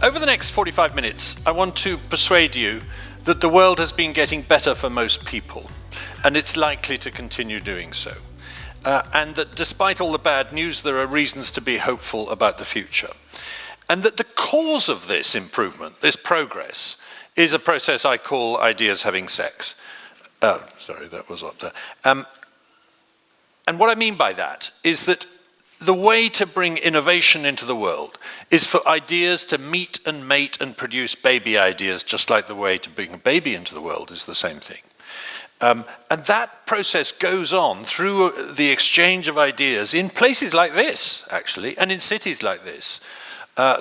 Over the next 45 minutes, I want to persuade you that the world has been getting better for most people, and it's likely to continue doing so. And that despite all the bad news, there are reasons to be hopeful about the future. And that the cause of this improvement, this progress, is a process I call ideas having sex. Sorry, that was up there. And what I mean by that is that the way to bring innovation into the world is for ideas to meet and mate and produce baby ideas, just like the way to bring a baby into the world is the same thing. And that process goes on through the exchange of ideas in places like this, actually, and in cities like this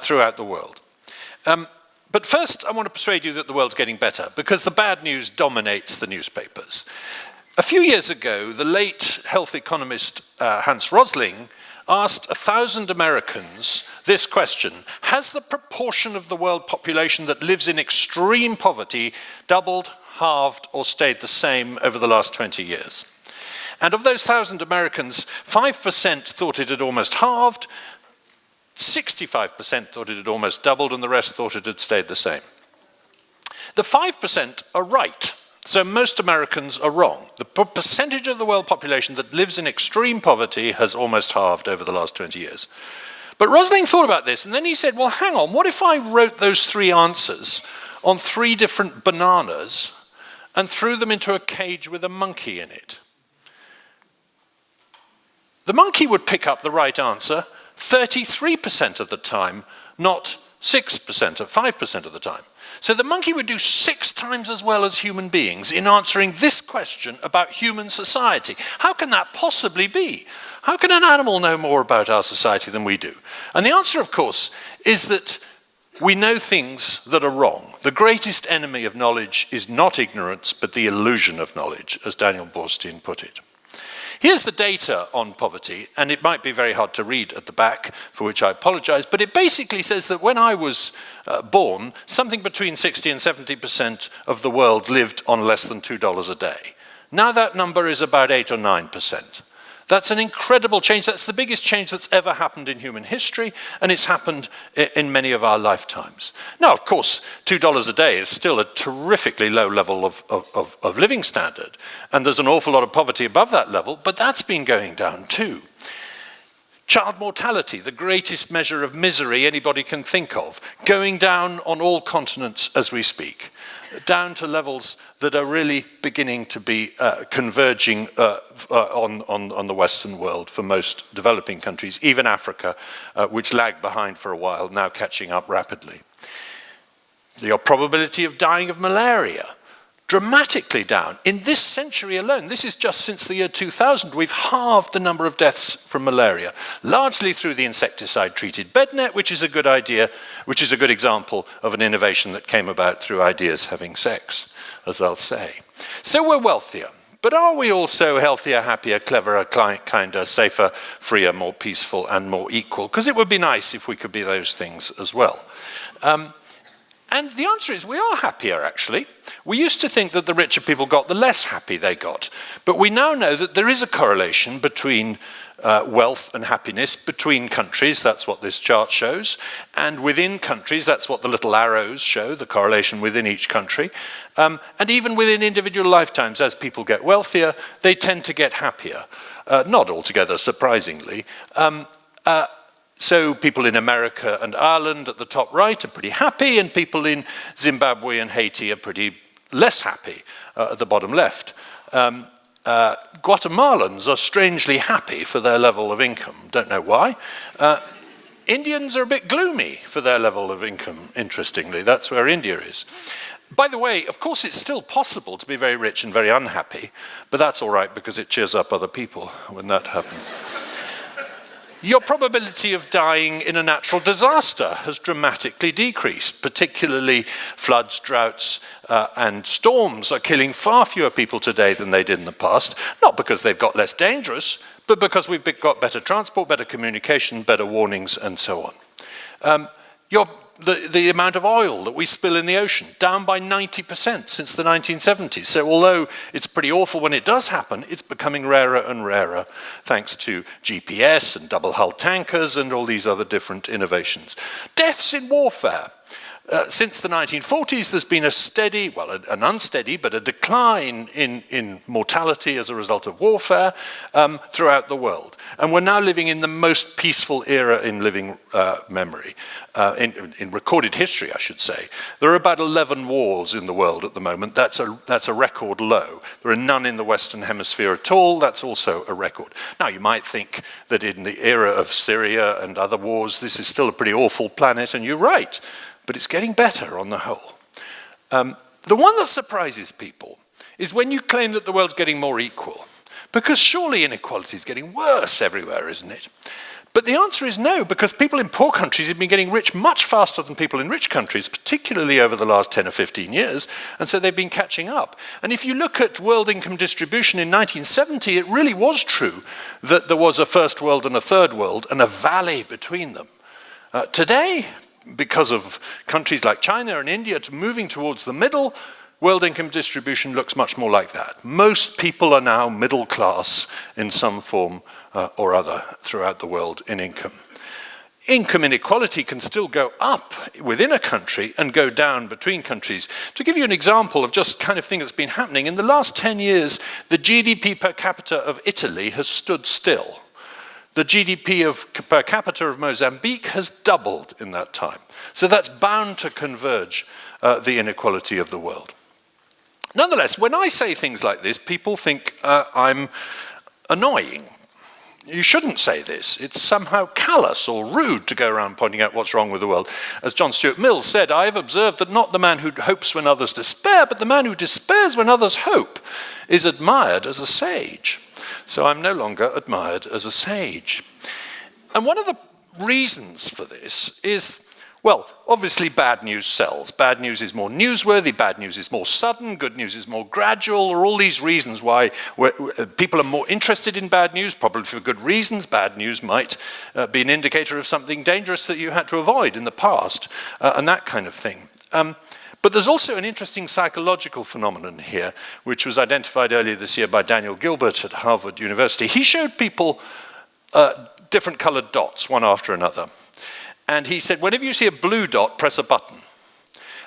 throughout the world. But first, I want to persuade you that the world's getting better, because the bad news dominates the newspapers. A few years ago, the late health economist Hans Rosling asked 1,000 Americans this question: has the proportion of the world population that lives in extreme poverty doubled, halved, or stayed the same over the last 20 years? And of those 1,000 Americans, 5% thought it had almost halved, 65% thought it had almost doubled, and the rest thought it had stayed the same. The 5% are right. So most Americans are wrong. The percentage of the world population that lives in extreme poverty has almost halved over the last 20 years. But Rosling thought about this, and then he said, well, hang on, what if I wrote those three answers on 3 different bananas and threw them into a cage with a monkey in it? The monkey would pick up the right answer 33% of the time, not 6% or 5% of the time. So the monkey would do 6 times as well as human beings in answering this question about human society. How can that possibly be? How can an animal know more about our society than we do? And the answer, of course, is that we know things that are wrong. The greatest enemy of knowledge is not ignorance, but the illusion of knowledge, as Daniel Boorstin put it. Here's the data on poverty, and it might be very hard to read at the back, for which I apologize, but it basically says that when I was born, something between 60 and 70% of the world lived on less than $2 a day. Now that number is about 8 or 9%. That's an incredible change. That's the biggest change that's ever happened in human history, and it's happened in many of our lifetimes. Now, of course, $2 a day is still a terrifically low level of living standard, and there's an awful lot of poverty above that level, but that's been going down too. Child mortality, the greatest measure of misery anybody can think of, going down on all continents as we speak, down to levels that are really beginning to be converging on the Western world for most developing countries, even Africa, which lagged behind for a while, now catching up rapidly. The probability of dying of malaria, dramatically down. In this century alone, this is just since the year 2000, we've halved the number of deaths from malaria, largely through the insecticide-treated bed net, which is a good idea, which is a good example of an innovation that came about through ideas having sex, as I'll say. So we're wealthier, but are we also healthier, happier, cleverer, kinder, safer, freer, more peaceful, and more equal? Because it would be nice if we could be those things as well. And the answer is we are happier, actually. We used to think that the richer people got, the less happy they got. But we now know that there is a correlation between wealth and happiness between countries. That's what this chart shows. And within countries, that's what the little arrows show, the correlation within each country. And even within individual lifetimes, as people get wealthier, they tend to get happier. Not altogether surprisingly. So people in America and Ireland at the top right are pretty happy, and people in Zimbabwe and Haiti are pretty less happy at the bottom left. Guatemalans are strangely happy for their level of income. Don't know why. Indians are a bit gloomy for their level of income, interestingly. That's where India is. By the way, of course, it's still possible to be very rich and very unhappy, but that's all right because it cheers up other people when that happens. Your probability of dying in a natural disaster has dramatically decreased, particularly floods, droughts, and storms are killing far fewer people today than they did in the past, not because they've got less dangerous, but because we've got better transport, better communication, better warnings, and so on. The amount of oil that we spill in the ocean, down by 90% since the 1970s. So although it's pretty awful when it does happen, it's becoming rarer and rarer thanks to GPS and double-hulled tankers and all these other different innovations. Deaths in warfare. Since the 1940s, there's been a steady, well, an unsteady, but a decline in mortality as a result of warfare throughout the world. And we're now living in the most peaceful era in living memory, in recorded history, I should say. There are about 11 wars in the world at the moment. That's a record low. There are none in the Western Hemisphere at all. That's also a record. Now, you might think that in the era of Syria and other wars, this is still a pretty awful planet, and you're right. But it's getting better on the whole. The one that surprises people is when you claim that the world's getting more equal, because surely inequality is getting worse everywhere, isn't it? But the answer is no, because people in poor countries have been getting rich much faster than people in rich countries, particularly over the last 10 or 15 years, and so they've been catching up. And if you look at world income distribution in 1970, it really was true that there was a first world and a third world, and a valley between them. Today, because of countries like China and India moving towards the middle, world income distribution looks much more like that. Most people are now middle class in some form or other throughout the world in income. Income inequality can still go up within a country and go down between countries. To give you an example of just kind of thing that's been happening, in the last 10 years, the GDP per capita of Italy has stood still. The GDP per capita of Mozambique has doubled in that time. So that's bound to converge the inequality of the world. Nonetheless, when I say things like this, people think I'm annoying. You shouldn't say this. It's somehow callous or rude to go around pointing out what's wrong with the world. As John Stuart Mill said, I have observed that not the man who hopes when others despair, but the man who despairs when others hope is admired as a sage. So I'm no longer admired as a sage. And one of the reasons for this is, well, obviously bad news sells. Bad news is more newsworthy, bad news is more sudden, good news is more gradual. There are all these reasons why people are more interested in bad news, probably for good reasons. Bad news might be an indicator of something dangerous that you had to avoid in the past, and that kind of thing. But there's also an interesting psychological phenomenon here, which was identified earlier this year by Daniel Gilbert at Harvard University. He showed people different colored dots, one after another. And he said, whenever you see a blue dot, press a button.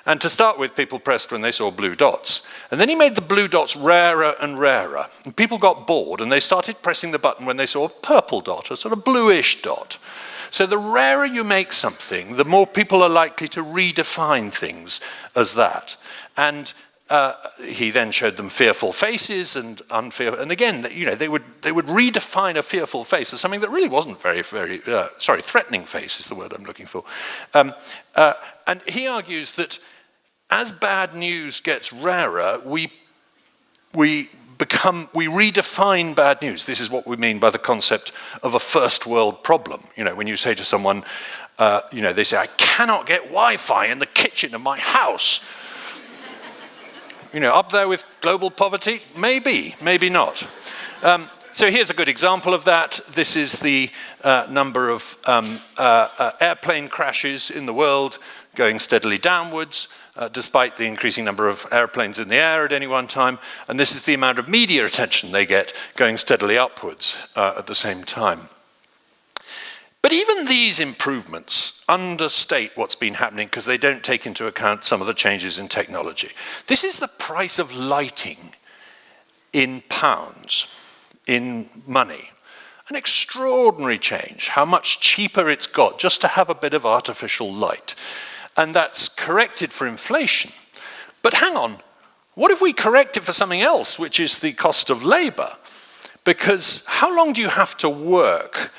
And to start with, people pressed when they saw blue dots. And then he made the blue dots rarer and rarer. And people got bored, and they started pressing the button when they saw a purple dot, a sort of bluish dot. So the rarer you make something, the more people are likely to redefine things as that. And he then showed them fearful faces and unfearful. And again, you know, they would redefine a fearful face as something that really wasn't threatening face is the word I'm looking for. And he argues that as bad news gets rarer, we redefine bad news. This is what we mean by the concept of a first world problem. You know, when you say to someone, they say, I cannot get Wi-Fi in the kitchen of my house. You know, up there with global poverty? Maybe, maybe not. So here's a good example of that. This is the number of airplane crashes in the world going steadily downwards, despite the increasing number of airplanes in the air at any one time. And this is the amount of media attention they get going steadily upwards at the same time. But even these improvements understate what's been happening because they don't take into account some of the changes in technology. This is the price of lighting in pounds, in money. An extraordinary change, how much cheaper it's got just to have a bit of artificial light. And that's corrected for inflation. But hang on, what if we correct it for something else, which is the cost of labor? Because how long do you have to work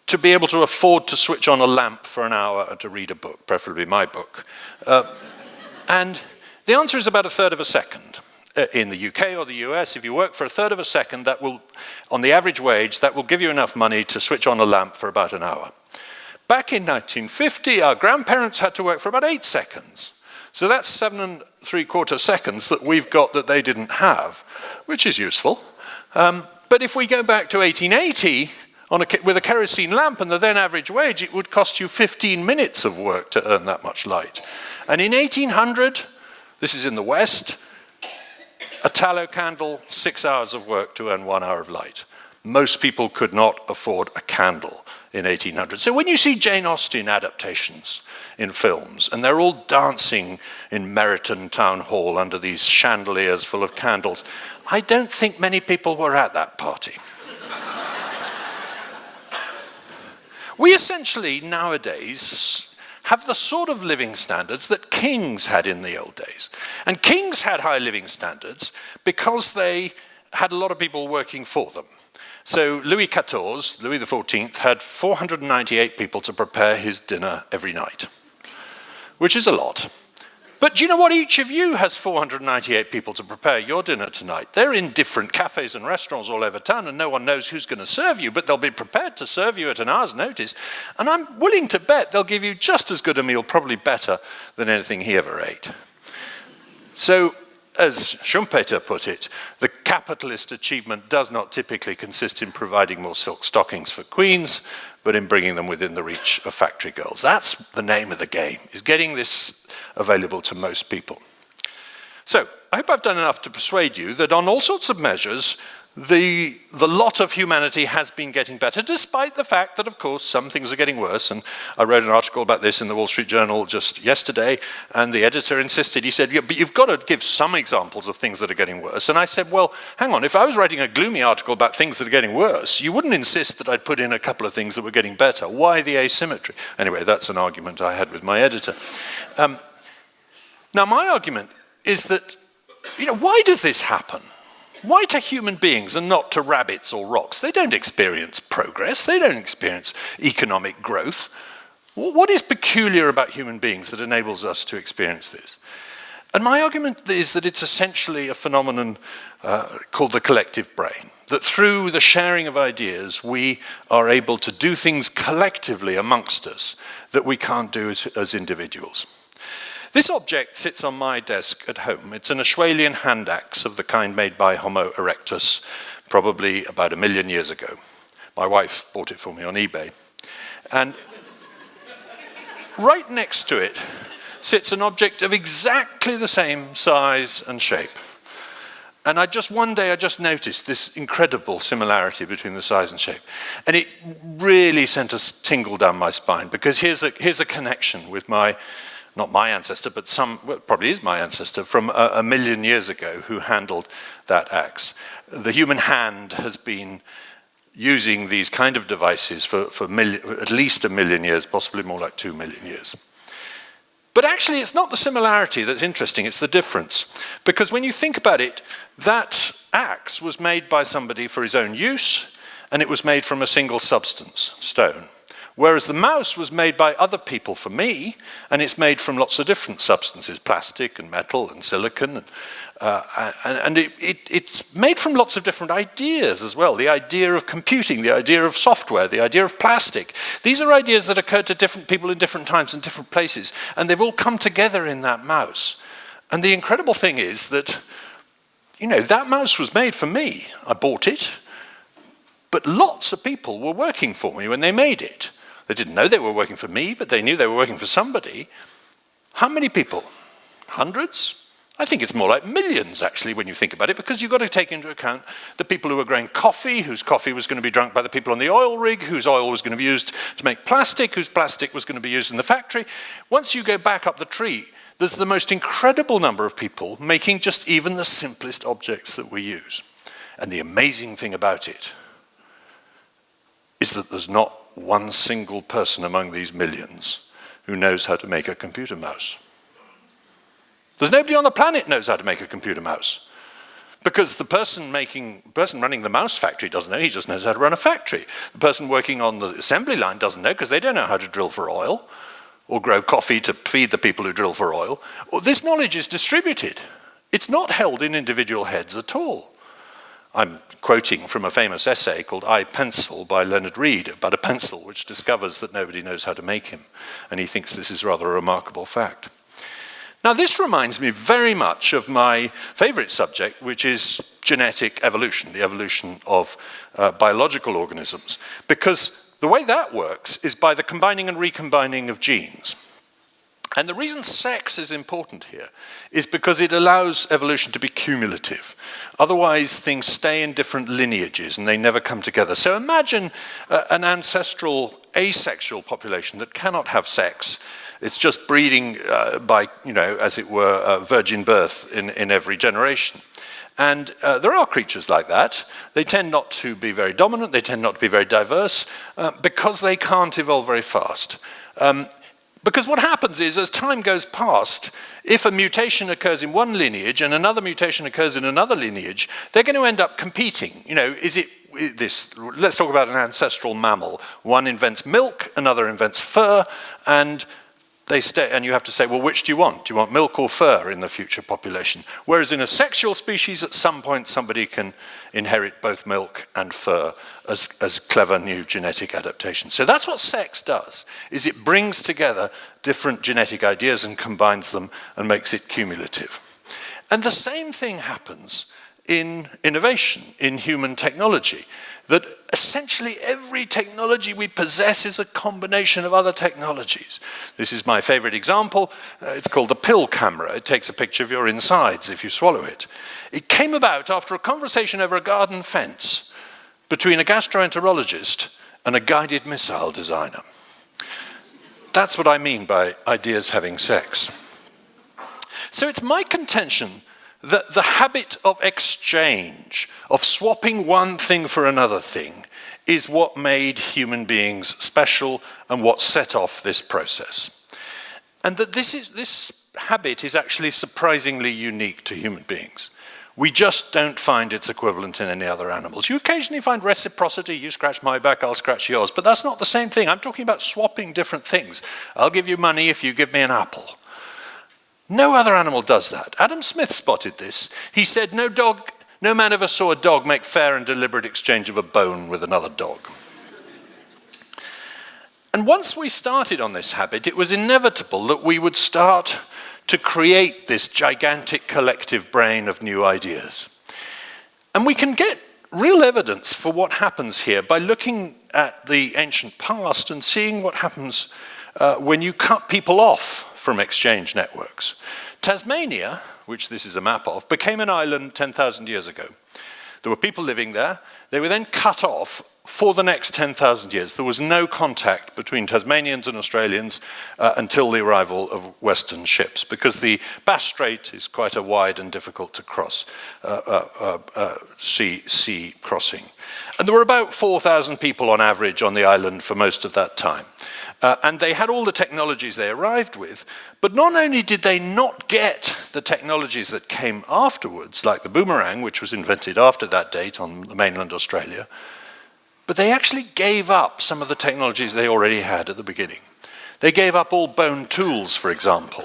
to be able to afford to switch on a lamp for an hour and to read a book, preferably my book? And the answer is about a third of a second. In the UK or the US, if you work for a third of a second, that will, on the average wage, that will give you enough money to switch on a lamp for about an hour. Back in 1950, our grandparents had to work for about 8 seconds. So that's 7 3/4 seconds that we've got that they didn't have, which is useful. But if we go back to 1880, with a kerosene lamp and the then average wage, it would cost you 15 minutes of work to earn that much light. And in 1800, this is in the West, a tallow candle, 6 hours of work to earn 1 hour of light. Most people could not afford a candle in 1800. So when you see Jane Austen adaptations in films, and they're all dancing in Meryton Town Hall under these chandeliers full of candles, I don't think many people were at that party. We essentially, nowadays, have the sort of living standards that kings had in the old days. And kings had high living standards because they had a lot of people working for them. So Louis XIV, Louis XIV, had 498 people to prepare his dinner every night, which is a lot. But do you know what? Each of you has 498 people to prepare your dinner tonight. They're in different cafes and restaurants all over town, and no one knows who's going to serve you, but they'll be prepared to serve you at an hour's notice. And I'm willing to bet they'll give you just as good a meal, probably better than anything he ever ate. So, as Schumpeter put it, the capitalist achievement does not typically consist in providing more silk stockings for queens, but in bringing them within the reach of factory girls. That's the name of the game, is getting this available to most people. So, I hope I've done enough to persuade you that on all sorts of measures, the lot of humanity has been getting better, despite the fact that, of course, some things are getting worse. And I wrote an article about this in the Wall Street Journal just yesterday, and the editor insisted, he said, yeah, but you've got to give some examples of things that are getting worse. And I said, well, hang on, if I was writing a gloomy article about things that are getting worse, you wouldn't insist that I'd put in a couple of things that were getting better. Why the asymmetry? Anyway, that's an argument I had with my editor. Now, my argument is that, why does this happen? Why to human beings and not to rabbits or rocks? They don't experience progress. They don't experience economic growth. What is peculiar about human beings that enables us to experience this? And my argument is that it's essentially a phenomenon called the collective brain, that through the sharing of ideas, we are able to do things collectively amongst us that we can't do as individuals. This object sits on my desk at home. It's an Australian hand axe of the kind made by Homo erectus, probably about 1 million years ago. My wife bought it for me on eBay. And right next to it sits an object of exactly the same size and shape. And one day I just noticed this incredible similarity between the size and shape. And it really sent a tingle down my spine, because here's a connection with not my ancestor, but probably is my ancestor from 1 million years ago who handled that axe. The human hand has been using these kind of devices for at least 1 million years, possibly more like 2 million years. But actually, it's not the similarity that's interesting, it's the difference. Because when you think about it, that axe was made by somebody for his own use, and it was made from a single substance, stone. Whereas the mouse was made by other people for me, and it's made from lots of different substances, plastic and metal and silicon. And it's made from lots of different ideas as well. The idea of computing, the idea of software, the idea of plastic. These are ideas that occurred to different people in different times and different places, and they've all come together in that mouse. And the incredible thing is that, that mouse was made for me. I bought it, but lots of people were working for me when they made it. They didn't know they were working for me, but they knew they were working for somebody. How many people? Hundreds? I think it's more like millions, actually, when you think about it, because you've got to take into account the people who were growing coffee, whose coffee was going to be drunk by the people on the oil rig, whose oil was going to be used to make plastic, whose plastic was going to be used in the factory. Once you go back up the tree, there's the most incredible number of people making just even the simplest objects that we use. And the amazing thing about it is that there's not one single person among these millions who knows how to make a computer mouse. There's nobody on the planet knows how to make a computer mouse, because the person running the mouse factory doesn't know, he just knows how to run a factory. The person working on the assembly line doesn't know, because they don't know how to drill for oil or grow coffee to feed the people who drill for oil. This knowledge is distributed. It's not held in individual heads at all. I'm quoting from a famous essay called I, Pencil by Leonard Read about a pencil which discovers that nobody knows how to make him. And he thinks this is rather a remarkable fact. Now, this reminds me very much of my favorite subject, which is genetic evolution, the evolution of biological organisms. Because the way that works is by the combining and recombining of genes. And the reason sex is important here is because it allows evolution to be cumulative. Otherwise, things stay in different lineages and they never come together. So imagine an ancestral asexual population that cannot have sex. It's just breeding by, as it were, virgin birth in every generation. And there are creatures like that. They tend not to be very dominant, they tend not to be very diverse, because they can't evolve very fast. Because what happens is, as time goes past, if a mutation occurs in one lineage and another mutation occurs in another lineage, they're going to end up competing. Let's talk about an ancestral mammal. One invents milk, another invents fur, and they stay, and you have to say, well, which do you want? Do you want milk or fur in the future population? Whereas in a sexual species, at some point, somebody can inherit both milk and fur as clever new genetic adaptations. So that's what sex does, is it brings together different genetic ideas and combines them and makes it cumulative. And the same thing happens in innovation, in human technology, that essentially every technology we possess is a combination of other technologies. This is my favorite example. It's called the pill camera. It takes a picture of your insides if you swallow it. It came about after a conversation over a garden fence between a gastroenterologist and a guided missile designer. That's what I mean by ideas having sex. So it's my contention that the habit of exchange, of swapping one thing for another thing, is what made human beings special and what set off this process. And that this habit is actually surprisingly unique to human beings. We just don't find its equivalent in any other animals. You occasionally find reciprocity, you scratch my back, I'll scratch yours, but that's not the same thing. I'm talking about swapping different things. I'll give you money if you give me an apple. No other animal does that. Adam Smith spotted this. He said, no man ever saw a dog make fair and deliberate exchange of a bone with another dog. And once we started on this habit, it was inevitable that we would start to create this gigantic collective brain of new ideas. And we can get real evidence for what happens here by looking at the ancient past and seeing what happens when you cut people off from exchange networks. Tasmania, which this is a map of, became an island 10,000 years ago. There were people living there. They were then cut off for the next 10,000 years. There was no contact between Tasmanians and Australians until the arrival of Western ships, because the Bass Strait is quite a wide and difficult to cross sea crossing. And there were about 4,000 people on average on the island for most of that time. And they had all the technologies they arrived with, but not only did they not get the technologies that came afterwards, like the boomerang, which was invented after that date on the mainland Australia, but they actually gave up some of the technologies they already had at the beginning. They gave up all bone tools, for example.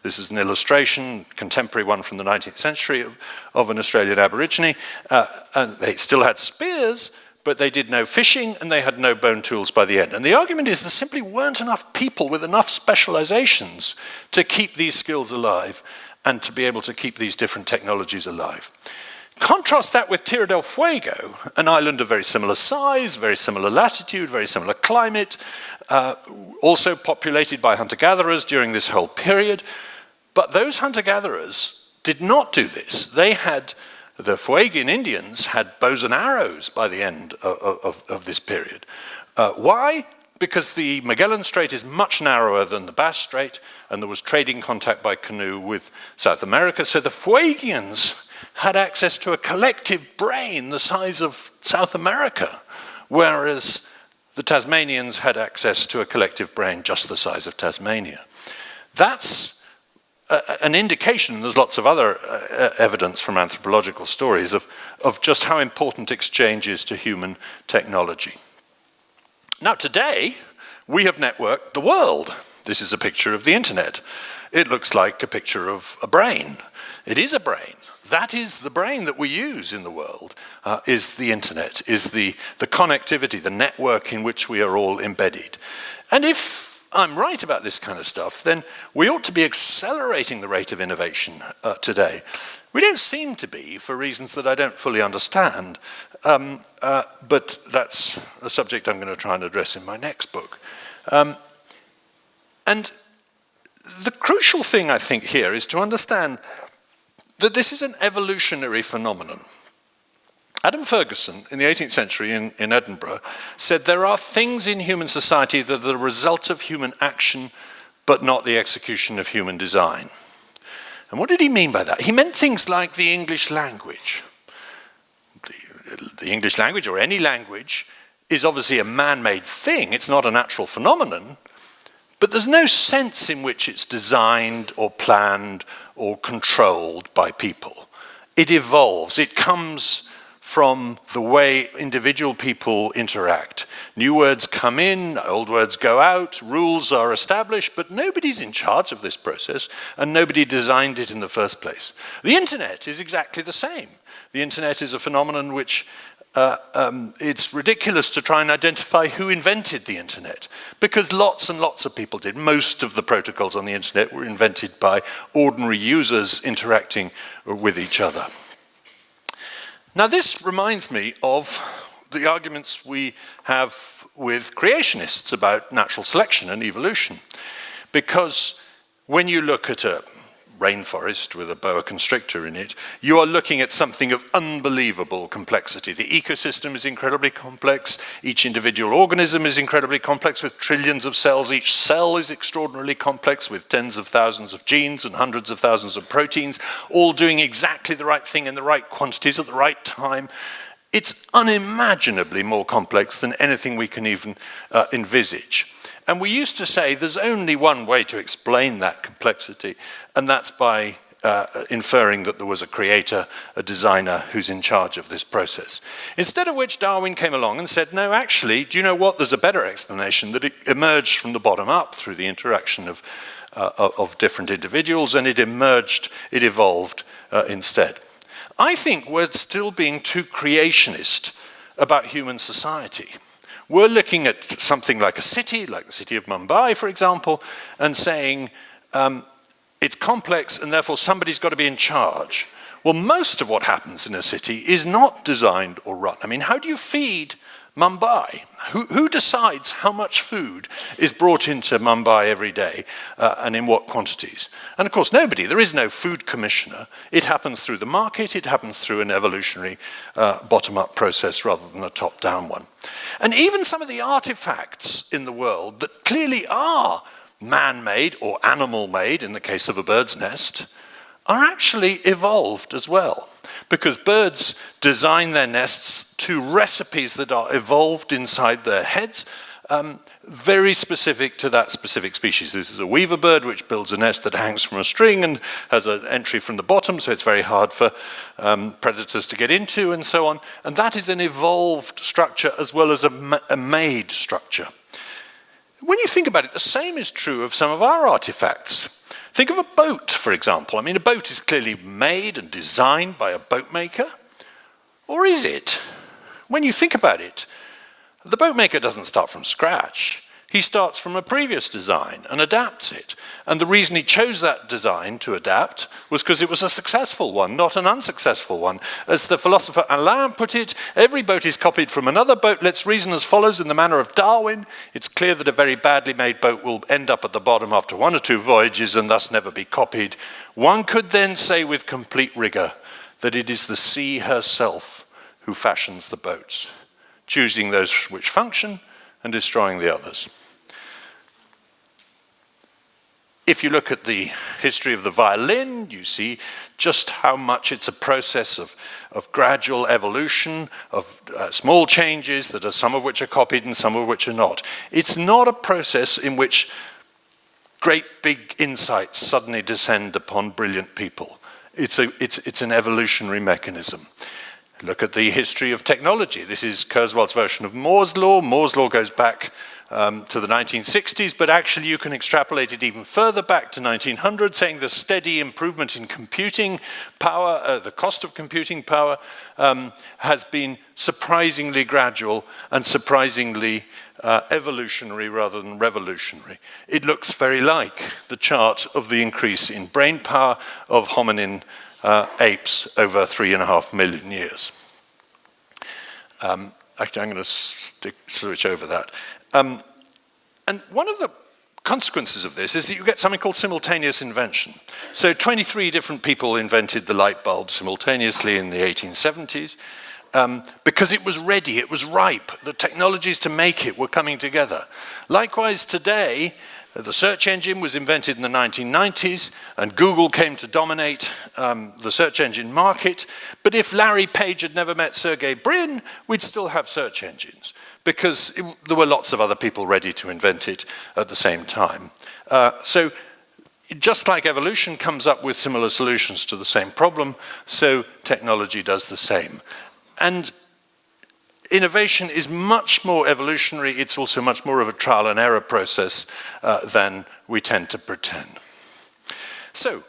This is an illustration, contemporary one from the 19th century of an Australian Aborigine. And they still had spears, but they did no fishing and they had no bone tools by the end. And the argument is there simply weren't enough people with enough specializations to keep these skills alive and to be able to keep these different technologies alive. Contrast that with Tierra del Fuego, an island of very similar size, very similar latitude, very similar climate, also populated by hunter-gatherers during this whole period. But those hunter-gatherers did not do this. The Fuegian Indians had bows and arrows by the end of this period. Why? Because the Magellan Strait is much narrower than the Bass Strait, and there was trading contact by canoe with South America. So the Fuegians had access to a collective brain the size of South America, whereas the Tasmanians had access to a collective brain just the size of Tasmania. That's an indication, there's lots of other evidence from anthropological stories of just how important exchange is to human technology. Now today, we have networked the world. This is a picture of the internet. It looks like a picture of a brain. It is a brain. That is the brain that we use in the world, is the internet, is the connectivity, the network in which we are all embedded. And if I'm right about this kind of stuff, then we ought to be accelerating the rate of innovation today. We don't seem to be, for reasons that I don't fully understand, but that's a subject I'm going to try and address in my next book. And the crucial thing, I think, here is to understand that this is an evolutionary phenomenon. Adam Ferguson, in the 18th century in Edinburgh, said there are things in human society that are the result of human action, but not the execution of human design. And what did he mean by that? He meant things like the English language. The English language, or any language, is obviously a man-made thing. It's not a natural phenomenon, but there's no sense in which it's designed or planned or controlled by people. It evolves. It comes from the way individual people interact. New words come in, old words go out, rules are established, but nobody's in charge of this process, and nobody designed it in the first place. The internet is exactly the same. The internet is a phenomenon which it's ridiculous to try and identify who invented the internet, because lots and lots of people did. Most of the protocols on the internet were invented by ordinary users interacting with each other. Now, this reminds me of the arguments we have with creationists about natural selection and evolution. Because when you look at a rainforest with a boa constrictor in it, you are looking at something of unbelievable complexity. The ecosystem is incredibly complex. Each individual organism is incredibly complex with trillions of cells. Each cell is extraordinarily complex with tens of thousands of genes and hundreds of thousands of proteins, all doing exactly the right thing in the right quantities at the right time. It's unimaginably more complex than anything we can even envisage. And we used to say there's only one way to explain that complexity, and that's by inferring that there was a creator, a designer, who's in charge of this process. Instead of which Darwin came along and said, no, actually, do you know what? There's a better explanation, that it emerged from the bottom up through the interaction of different individuals, and it evolved instead. I think we're still being too creationist about human society. We're looking at something like a city, like the city of Mumbai, for example, and saying it's complex and therefore somebody's got to be in charge. Well, most of what happens in a city is not designed or run. I mean, how do you feed Mumbai? Who decides how much food is brought into Mumbai every day and in what quantities? And of course, nobody. There is no food commissioner. It happens through the market. It happens through an evolutionary bottom-up process rather than a top-down one. And even some of the artifacts in the world that clearly are man-made or animal-made, in the case of a bird's nest, are actually evolved as well. Because birds design their nests to recipes that are evolved inside their heads, very specific to that specific species. This is a weaver bird which builds a nest that hangs from a string and has an entry from the bottom, so it's very hard for predators to get into and so on. And that is an evolved structure as well as a made structure. When you think about it, the same is true of some of our artifacts. Think of a boat, for example. I mean, a boat is clearly made and designed by a boat maker. Or is it? When you think about it, the boat maker doesn't start from scratch. He starts from a previous design and adapts it. And the reason he chose that design to adapt was because it was a successful one, not an unsuccessful one. As the philosopher Alain put it, every boat is copied from another boat. Let's reason as follows in the manner of Darwin. It's clear that a very badly made boat will end up at the bottom after 1 or 2 voyages and thus never be copied. One could then say with complete rigor that it is the sea herself who fashions the boats, choosing those which function and destroying the others. If you look at the history of the violin, you see just how much it's a process of gradual evolution, of small changes, that are some of which are copied and some of which are not. It's not a process in which great big insights suddenly descend upon brilliant people. It's an evolutionary mechanism. Look at the history of technology. This is Kurzweil's version of Moore's law. Moore's law goes back to the 1960s, but actually you can extrapolate it even further back to 1900, saying the steady improvement in computing power, the cost of computing power, has been surprisingly gradual and surprisingly evolutionary rather than revolutionary. It looks very like the chart of the increase in brain power of hominin apes over 3.5 million years. Actually, I'm going to switch over that. And one of the consequences of this is that you get something called simultaneous invention. So 23 different people invented the light bulb simultaneously in the 1870s because it was ready, it was ripe. The technologies to make it were coming together. Likewise, today, the search engine was invented in the 1990s, and Google came to dominate the search engine market. But if Larry Page had never met Sergey Brin, we'd still have search engines, because there were lots of other people ready to invent it at the same time. So just like evolution comes up with similar solutions to the same problem, so technology does the same. And innovation is much more evolutionary. It's also much more of a trial and error process than we tend to pretend. So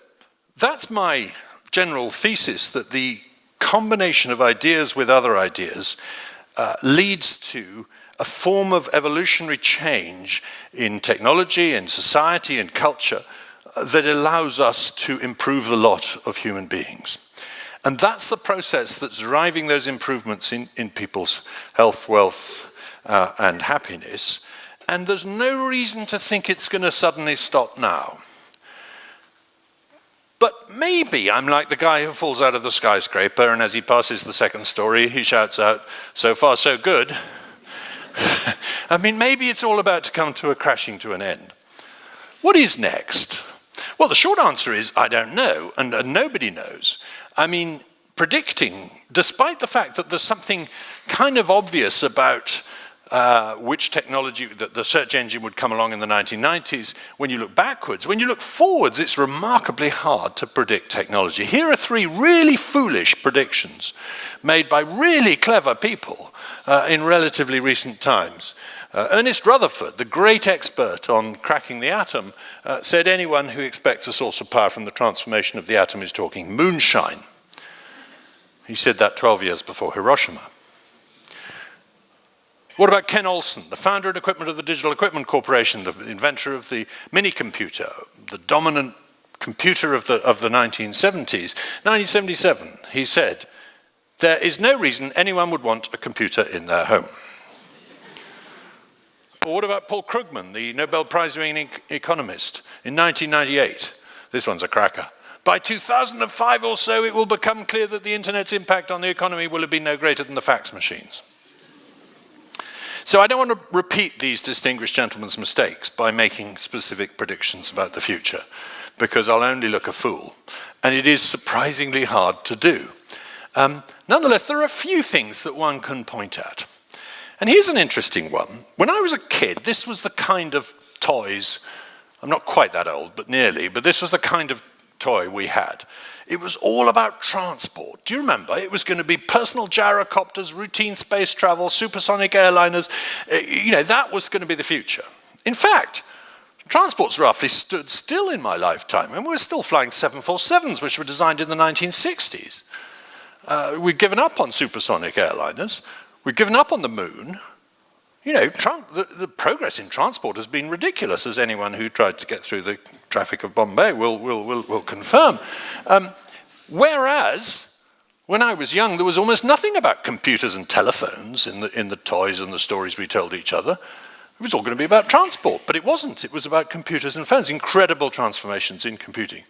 that's my general thesis, that the combination of ideas with other ideas leads to a form of evolutionary change in technology, in society, and culture that allows us to improve the lot of human beings. And that's the process that's driving those improvements in people's health, wealth, and happiness. And there's no reason to think it's going to suddenly stop now. But maybe I'm like the guy who falls out of the skyscraper, and as he passes the second story, he shouts out, "So far, so good." I mean, maybe it's all about to come to a crashing to an end. What is next? Well, the short answer is, I don't know, and nobody knows. I mean, predicting, despite the fact that there's something kind of obvious about which technology, that the search engine would come along in the 1990s, when you look backwards. When you look forwards, it's remarkably hard to predict technology. Here are 3 really foolish predictions made by really clever people in relatively recent times. Ernest Rutherford, the great expert on cracking the atom, said anyone who expects a source of power from the transformation of the atom is talking moonshine. He said that 12 years before Hiroshima. What about Ken Olsen, the founder and equipment of the Digital Equipment Corporation, the inventor of the mini-computer, the dominant computer of the 1970s? 1977, he said, "There is no reason anyone would want a computer in their home." Or what about Paul Krugman, the Nobel Prize-winning economist, in 1998? This one's a cracker. "By 2005 or so, it will become clear that the internet's impact on the economy will have been no greater than the fax machines." So I don't want to repeat these distinguished gentlemen's mistakes by making specific predictions about the future, because I'll only look a fool. And it is surprisingly hard to do. Nonetheless, there are a few things that one can point at. And here's an interesting one. When I was a kid, this was the kind of toys, I'm not quite that old, but nearly, but this was the kind of toy we had. It was all about transport. Do you remember? It was going to be personal gyrocopters, routine space travel, supersonic airliners. That was going to be the future. In fact, transport's roughly stood still in my lifetime, and we're still flying 747s, which were designed in the 1960s. We've given up on supersonic airliners. We've given up on the moon. The progress in transport has been ridiculous, as anyone who tried to get through the traffic of Bombay will confirm. Whereas, when I was young, there was almost nothing about computers and telephones in the toys and the stories we told each other. It was all going to be about transport, but it wasn't. It was about computers and phones, incredible transformations in computing.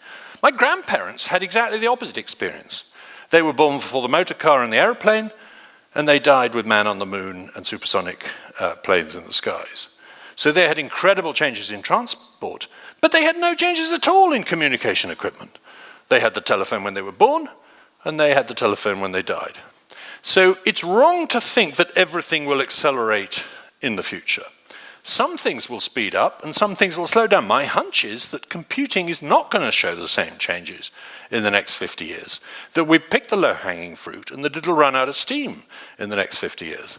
My grandparents had exactly the opposite experience. They were born before the motor car and the airplane, and they died with man on the moon and supersonic planes in the skies. So they had incredible changes in transport, but they had no changes at all in communication equipment. They had the telephone when they were born, and they had the telephone when they died. So it's wrong to think that everything will accelerate in the future. Some things will speed up, and some things will slow down. My hunch is that computing is not going to show the same changes in the next 50 years, that we've picked the low-hanging fruit, and that it'll run out of steam in the next 50 years.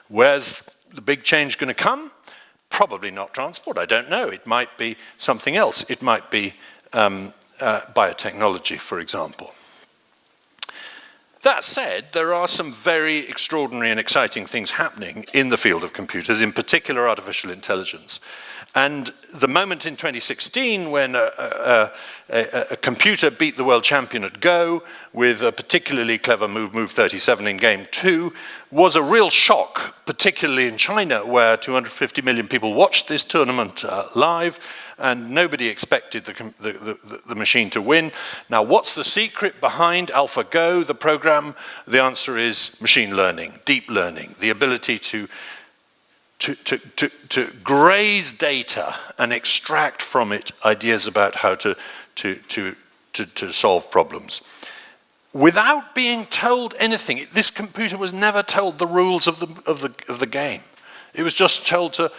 Where's the big change going to come? Probably not transport. I don't know. It might be something else. It might be biotechnology, for example. That said, there are some very extraordinary and exciting things happening in the field of computers, in particular artificial intelligence. And the moment in 2016 when a computer beat the world champion at Go with a particularly clever move 37 in game 2, was a real shock, particularly in China, where 250 million people watched this tournament live, and nobody expected the machine to win. Now, what's the secret behind AlphaGo, the program? The answer is machine learning, deep learning, the ability to graze data and extract from it ideas about how to solve problems. Without being told anything, this computer was never told the rules of the game. It was just told to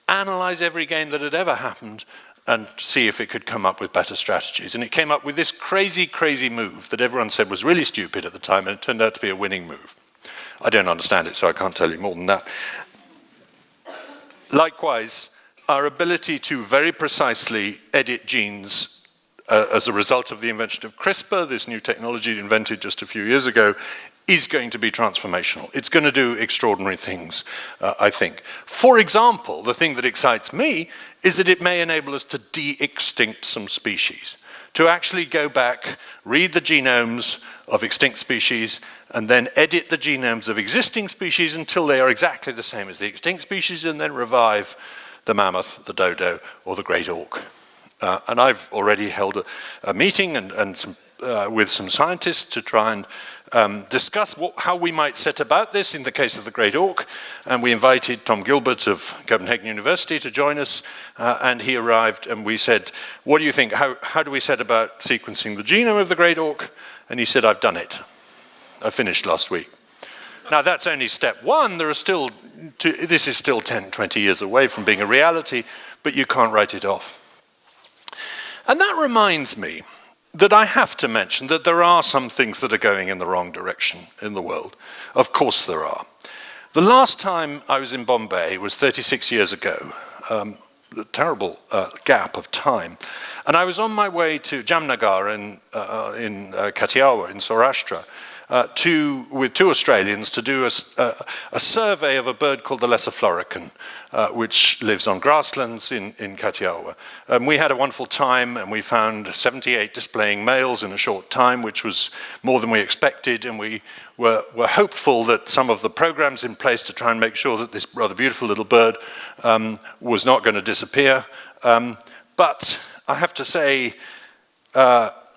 analyze every game that had ever happened and see if it could come up with better strategies. And it came up with this crazy, crazy move that everyone said was really stupid at the time, and it turned out to be a winning move. I don't understand it, so I can't tell you more than that. Likewise, our ability to very precisely edit genes as a result of the invention of CRISPR, this new technology invented just a few years ago, is going to be transformational. It's going to do extraordinary things, I think. For example, the thing that excites me is that it may enable us to de-extinct some species, to actually go back, read the genomes of extinct species, and then edit the genomes of existing species until they are exactly the same as the extinct species, and then revive the mammoth, the dodo, or the great auk. And I've already held a meeting with some scientists to try and discuss how we might set about this in the case of the great auk. And we invited Tom Gilbert of Copenhagen University to join us, and he arrived, and we said, what do you think? How do we set about sequencing the genome of the great auk? And he said, I've done it. I finished last week. Now, that's only step one. This is still 10, 20 years away from being a reality, but you can't write it off. And that reminds me that I have to mention that there are some things that are going in the wrong direction in the world. Of course there are. The last time I was in Bombay was 36 years ago, a terrible gap of time. And I was on my way to Jamnagar in Kathiawar in Saurashtra with two Australians to do a survey of a bird called the lesser florican, which lives on grasslands in Kathiawar. We had a wonderful time, and we found 78 displaying males in a short time, which was more than we expected, and we were hopeful that some of the programs in place to try and make sure that this rather beautiful little bird was not going to disappear. But I have to say,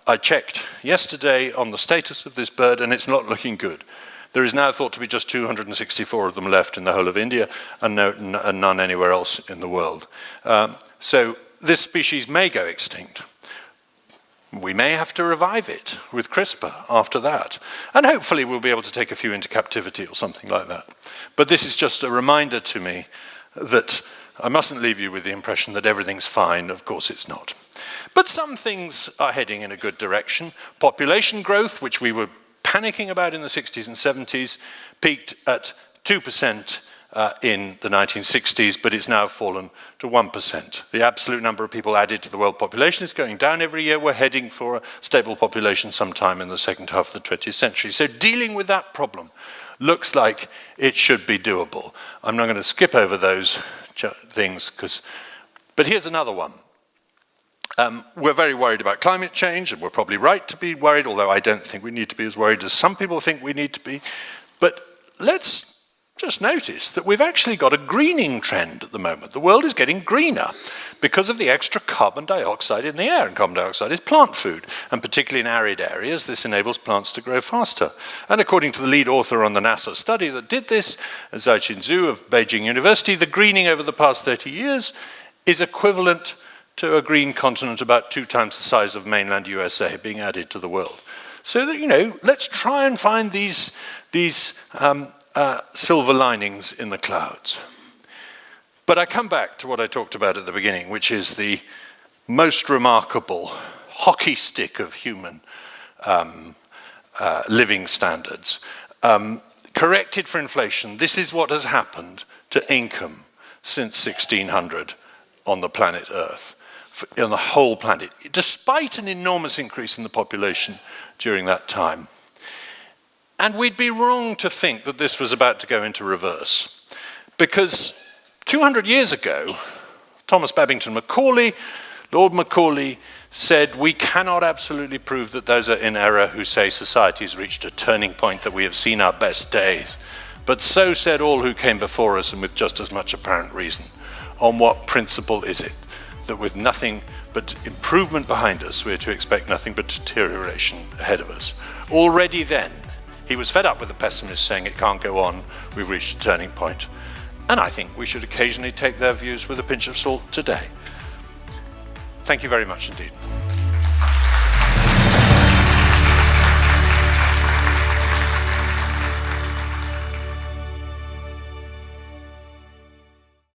I checked yesterday on the status of this bird, and it's not looking good. There is now thought to be just 264 of them left in the whole of India, and none anywhere else in the world. So this species may go extinct. We may have to revive it with CRISPR after that. And hopefully we'll be able to take a few into captivity or something like that. But this is just a reminder to me that I mustn't leave you with the impression that everything's fine. Of course it's not. But some things are heading in a good direction. Population growth, which we were panicking about in the 60s and 70s, peaked at 2% in the 1960s, but it's now fallen to 1%. The absolute number of people added to the world population is going down every year. We're heading for a stable population sometime in the second half of the 20th century. So dealing with that problem looks like it should be doable. I'm not going to skip over those things, but here's another one. We're very worried about climate change, and we're probably right to be worried, although I don't think we need to be as worried as some people think we need to be. But let's just notice that we've actually got a greening trend at the moment. The world is getting greener because of the extra carbon dioxide in the air, and carbon dioxide is plant food, and particularly in arid areas, this enables plants to grow faster. And according to the lead author on the NASA study that did this, Zhaoqin Zhu of Beijing University, the greening over the past 30 years is equivalent to a green continent about 2 times the size of mainland USA being added to the world. So that, let's try and find these silver linings in the clouds. But I come back to what I talked about at the beginning, which is the most remarkable hockey stick of human living standards. Corrected for inflation, this is what has happened to income since 1600 on the planet Earth, on the whole planet, despite an enormous increase in the population during that time. And we'd be wrong to think that this was about to go into reverse. Because 200 years ago, Thomas Babington Macaulay, Lord Macaulay, said, we cannot absolutely prove that those are in error who say society has reached a turning point, that we have seen our best days. But so said all who came before us, and with just as much apparent reason. On what principle is it that with nothing but improvement behind us, we're to expect nothing but deterioration ahead of us? Already then, he was fed up with the pessimists saying it can't go on, we've reached a turning point. And I think we should occasionally take their views with a pinch of salt today. Thank you very much indeed.